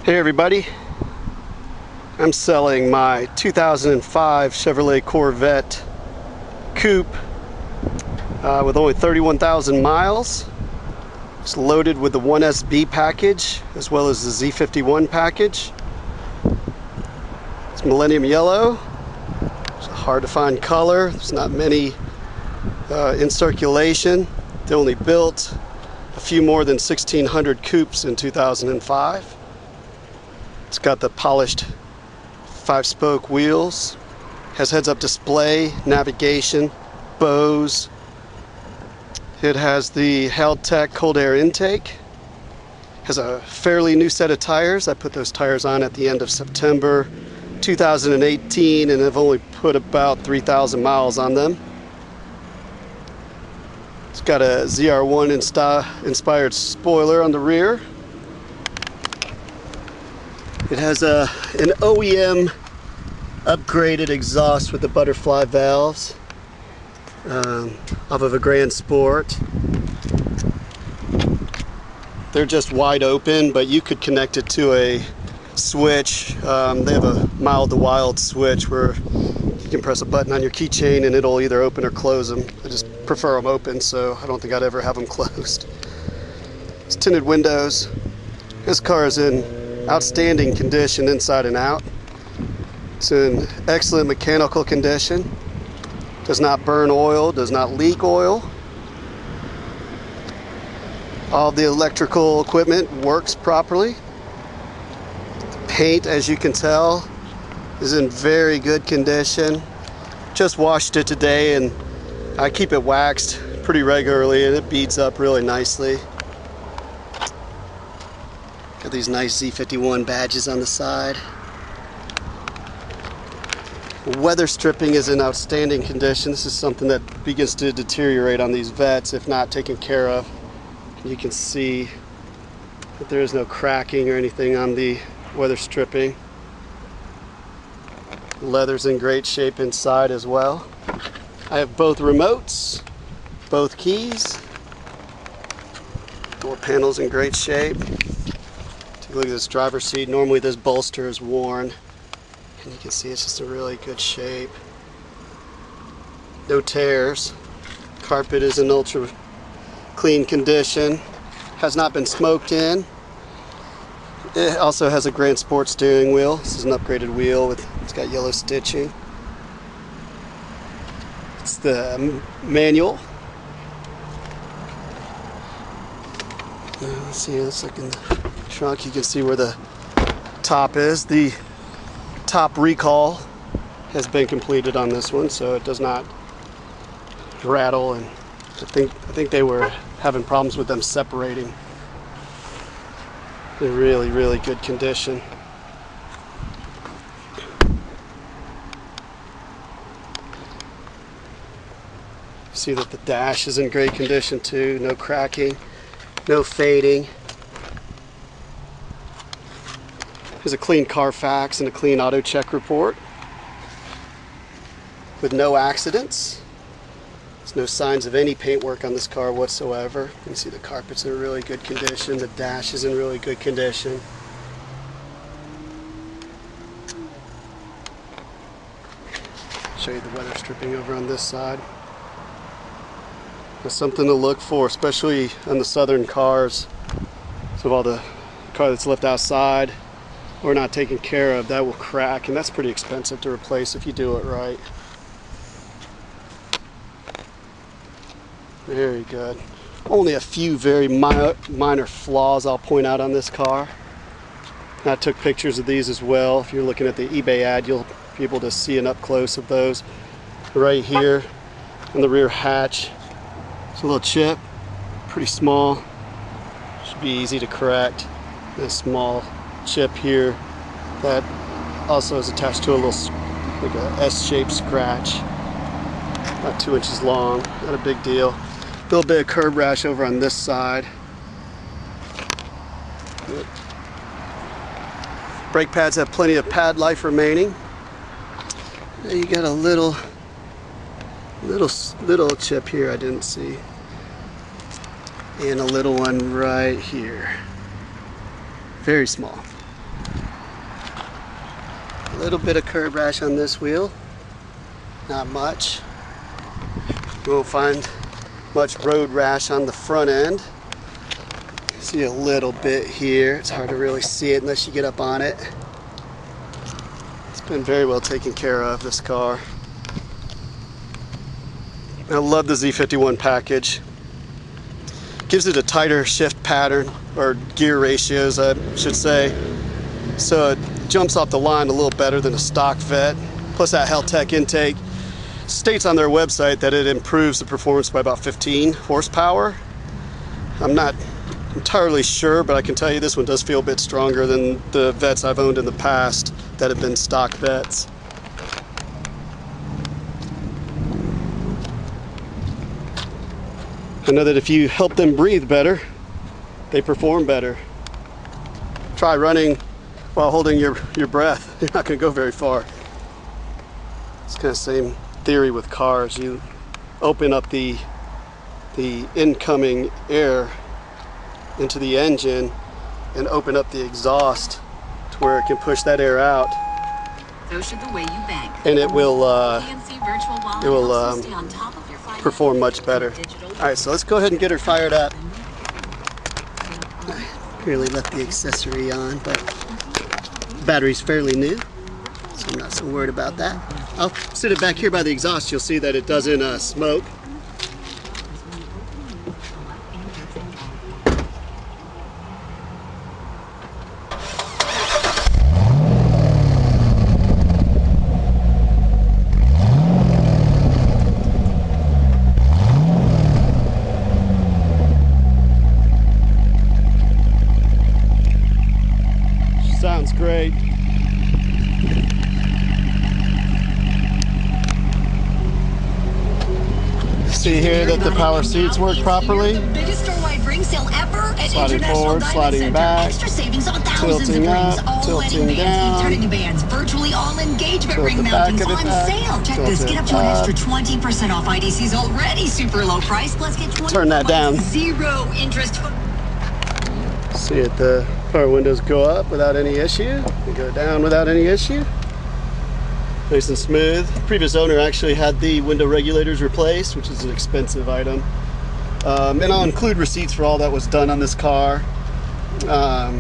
Hey everybody, I'm selling my 2005 Chevrolet Corvette Coupe with only 31,000 miles. It's loaded with the 1SB package as well as the Z51 package. It's Millenium yellow. It's a hard to find color. There's not many in circulation. They only built a few more than 1,600 coupes in 2005. It's got the polished 5-spoke wheels, has heads-up display, navigation, Bose. It has the Held-Tech cold air intake. Has a fairly new set of tires. I put those tires on at the end of September 2018 and have only put about 3,000 miles on them. It's got a ZR1 inspired spoiler on the rear. It has an OEM upgraded exhaust with the butterfly valves off of a Grand Sport. They're just wide open, but you could connect it to a switch. They have a mild to wild switch where you can press a button on your keychain and it'll either open or close them. I just prefer them open, so I don't think I'd ever have them closed. It's tinted windows. This car is in outstanding condition inside and out. It's in excellent mechanical condition. Does not burn oil, does not leak oil. All the electrical equipment works properly. The paint, as you can tell, is in very good condition. Just washed it today and I keep it waxed pretty regularly and it beads up really nicely. Got these nice Z51 badges on the side. Weather stripping is in outstanding condition. This is something that begins to deteriorate on these Vettes if not taken care of. You can see that there is no cracking or anything on the weather stripping. Leather's in great shape inside as well. I have both remotes, both keys. Door panel's in great shape. Take a look at this driver's seat. Normally this bolster is worn. And you can see it's just in really good shape. No tears. Carpet is in ultra clean condition. Has not been smoked in. It also has a Grand Sport steering wheel. This is an upgraded wheel it's got yellow stitching. It's the manual. Let's see, let's look in the trunk. You can see where the top is. The top recall has been completed on this one, so it does not rattle, and I think they were having problems with them separating. They're really, really good condition. See that the dash is in great condition too, no cracking, no fading. There's a clean Carfax and a clean auto check report with no accidents. There's no signs of any paintwork on this car whatsoever. You can see the carpet's in really good condition, the dash is in really good condition. Show you the weather stripping over on this side. There's something to look for, especially on the southern cars. So all the car that's left outside or not taken care of, that will crack, and that's pretty expensive to replace if you do it right. Very good. Only a few very minor flaws I'll point out on this car. I took pictures of these as well. If you're looking at the eBay ad, you'll be able to see an up close of those. Right here in the rear hatch, it's a little chip, pretty small. Should be easy to correct. A small chip here that also is attached to a little, like a S-shaped scratch, about 2 inches long, not a big deal. A little bit of curb rash over on this side. Good. Brake pads have plenty of pad life remaining. There you got a little chip here I didn't see, and a little one right here. Very small. A little bit of curb rash on this wheel, not much. You won't find much road rash on the front end. See a little bit here. It's hard to really see it unless you get up on it. It's been very well taken care of, this car. I love the Z51 package. Gives it a tighter shift pattern, or gear ratios I should say. So it jumps off the line a little better than a stock Vet. Plus that Heltec intake states on their website that it improves the performance by about 15 horsepower. I'm not entirely sure, but I can tell you this one does feel a bit stronger than the Vets I've owned in the past that have been stock Vets. I know that if you help them breathe better, they perform better. Try running while holding your breath. You're not going to go very far. It's kind of the same theory with cars. You open up the incoming air into the engine and open up the exhaust to where it can push that air out. So should the way you bank. And it will perform much better. Alright, so let's go ahead and get her fired up. I really left the accessory on, but the battery's fairly new, so I'm not so worried about that. I'll sit it back here by the exhaust. You'll see that it doesn't smoke. Sounds great. See here that the power seats work properly. Sliding forward, sliding back, tilting up, tilting down. Virtually all engagement ring mountings on sale. Check this, get up to an extra 20% off IDC's already super low price. Plus get 20% Turn that down. Zero interest. See it, the power windows go up without any issue. They go down without any issue. Nice and smooth. Previous owner actually had the window regulators replaced, which is an expensive item. And I'll include receipts for all that was done on this car. I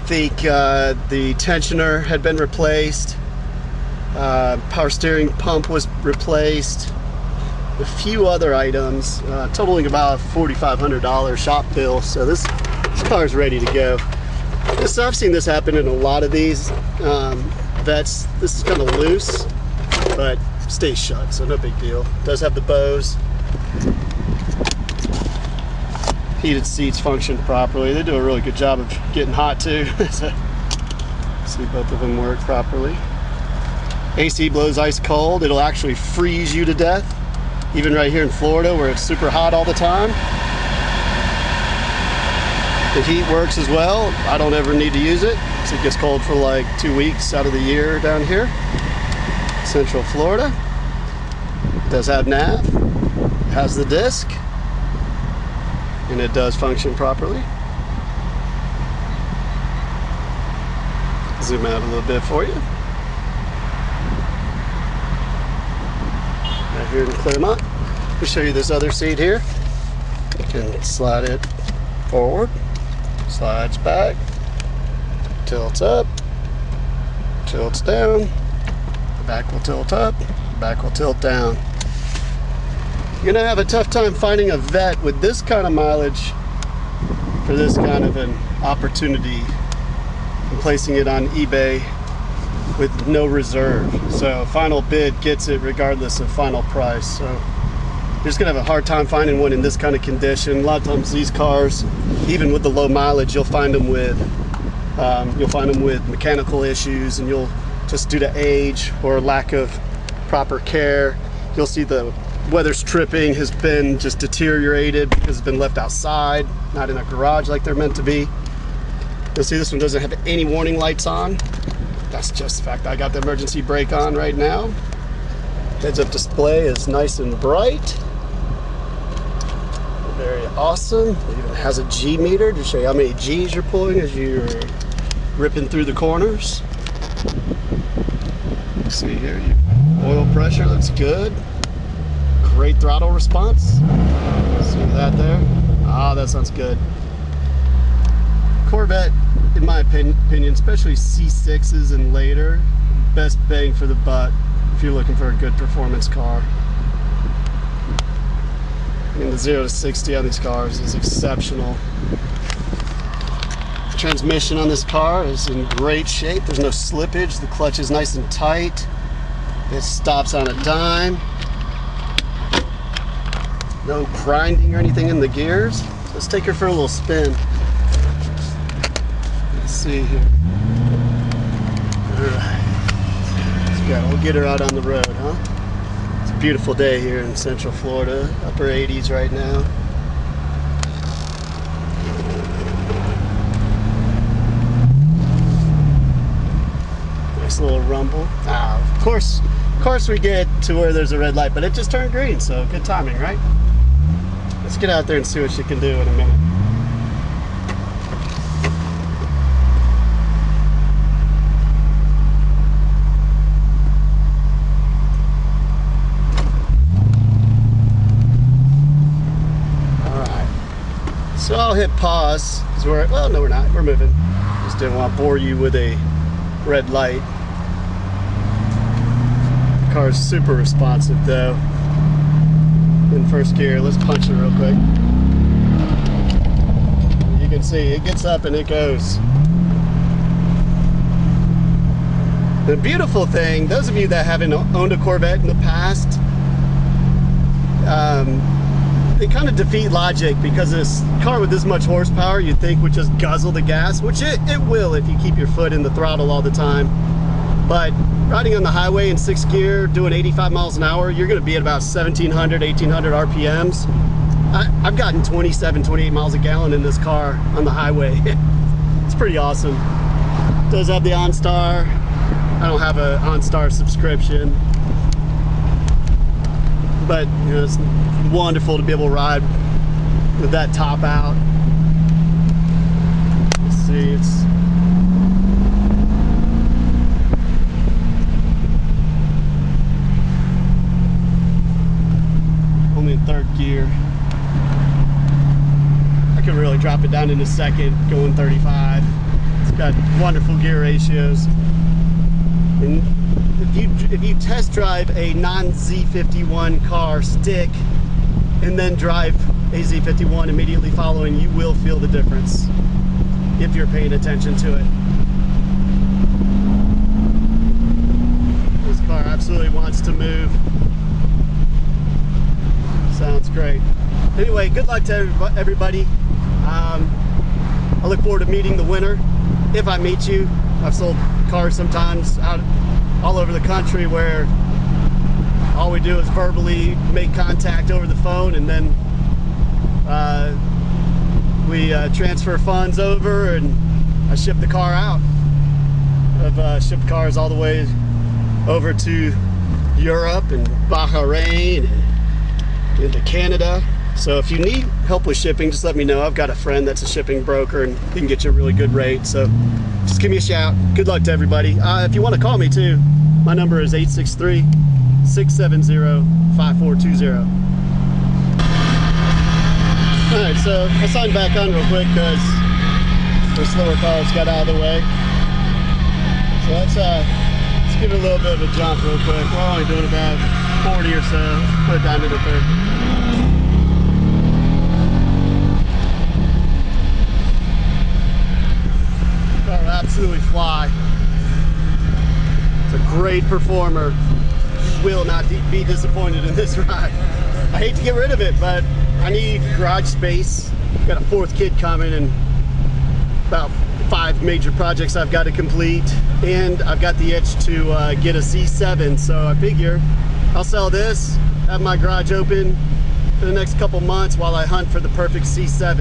think the tensioner had been replaced. Power steering pump was replaced. A few other items, totaling about $4,500 shop bill. So this car is ready to go. So I've seen this happen in a lot of these Vets. This is kind of loose, but stays shut, so no big deal. It does have the Bose. Heated seats function properly. They do a really good job of getting hot too. So, see both of them work properly. AC blows ice cold. It'll actually freeze you to death, even right here in Florida where it's super hot all the time. The heat works as well. I don't ever need to use it because it gets cold for like 2 weeks out of the year down here, Central Florida. It does have nav, it has the disc, and it does function properly. Zoom out a little bit for you. Right here in Claremont. I'll show you this other seat here. You can slide it forward. Slides back, tilts up, tilts down, the back will tilt up, the back will tilt down. You're gonna have a tough time finding a Vet with this kind of mileage for this kind of an opportunity and placing it on eBay with no reserve. So final bid gets it regardless of final price. So you're just gonna have a hard time finding one in this kind of condition. A lot of times these cars, even with the low mileage, you'll find them with mechanical issues, and you'll just due to age or lack of proper care, you'll see the weather stripping has been just deteriorated because it's been left outside, not in a garage like they're meant to be. You'll see this one doesn't have any warning lights on. That's just the fact that I got the emergency brake on right now. Heads-up display is nice and bright. Very awesome. It even has a G meter to show you how many G's you're pulling as you're ripping through the corners. Let's see here. Oil pressure looks good. Great throttle response. See that there? Ah, that sounds good. Corvette, in my opinion, especially C6s and later, best bang for the buck if you're looking for a good performance car. And the 0 to 60 on these cars is exceptional. The transmission on this car is in great shape. There's no slippage. The clutch is nice and tight. It stops on a dime. No grinding or anything in the gears. So let's take her for a little spin. Let's see here. Alright. We'll get her out on the road, huh? It's a beautiful day here in Central Florida. Upper 80s right now. Nice little rumble. Of course we get to where there's a red light, but it just turned green, so good timing, right? Let's get out there and see what she can do in a minute. Alright. So I'll hit pause, because well, no we're not, we're moving. Just didn't want to bore you with a red light. The car is super responsive though. In first gear, let's punch it real quick. You can see it gets up and it goes. The beautiful thing, those of you that haven't owned a Corvette in the past, they kind of defeat logic, because this car with this much horsepower you'd think would just guzzle the gas, which it will if you keep your foot in the throttle all the time. But riding on the highway in 6th gear, doing 85 miles an hour, you're going to be at about 1700, 1800 RPMs. I've gotten 27, 28 miles a gallon in this car on the highway. It's pretty awesome. It does have the OnStar. I don't have an OnStar subscription, but you know, it's wonderful to be able to ride with that top out. Let's see, it's only in 3rd gear. I could really drop it down into 2nd, going 35. It's got wonderful gear ratios. And if you test drive a non-Z51 car, stick, and then drive a Z51 immediately following, you will feel the difference if you're paying attention to it. This car absolutely wants to move. Sounds great. Anyway, good luck to everybody. I look forward to meeting the winner, if I meet you. I've sold cars sometimes out all over the country where all we do is verbally make contact over the phone, and then we transfer funds over and I ship the car out. I've shipped cars all the way over to Europe and Bahrain and into Canada. So if you need help with shipping, just let me know. I've got a friend that's a shipping broker and he can get you a really good rate. So just give me a shout. Good luck to everybody. If you want to call me too, my number is 863-670-5420. Alright, so I signed back on real quick because the slower cars got out of the way. So let's give it a little bit of a jump real quick. We're only doing about 40 or so. Let's put it down to the 30. Absolutely fly. It's a great performer. You will not be disappointed in this ride. I hate to get rid of it, but I need garage space. I've got a 4th kid coming and about 5 major projects I've got to complete, and I've got the itch to get a C7, so I figure I'll sell this, have my garage open for the next couple months while I hunt for the perfect C7.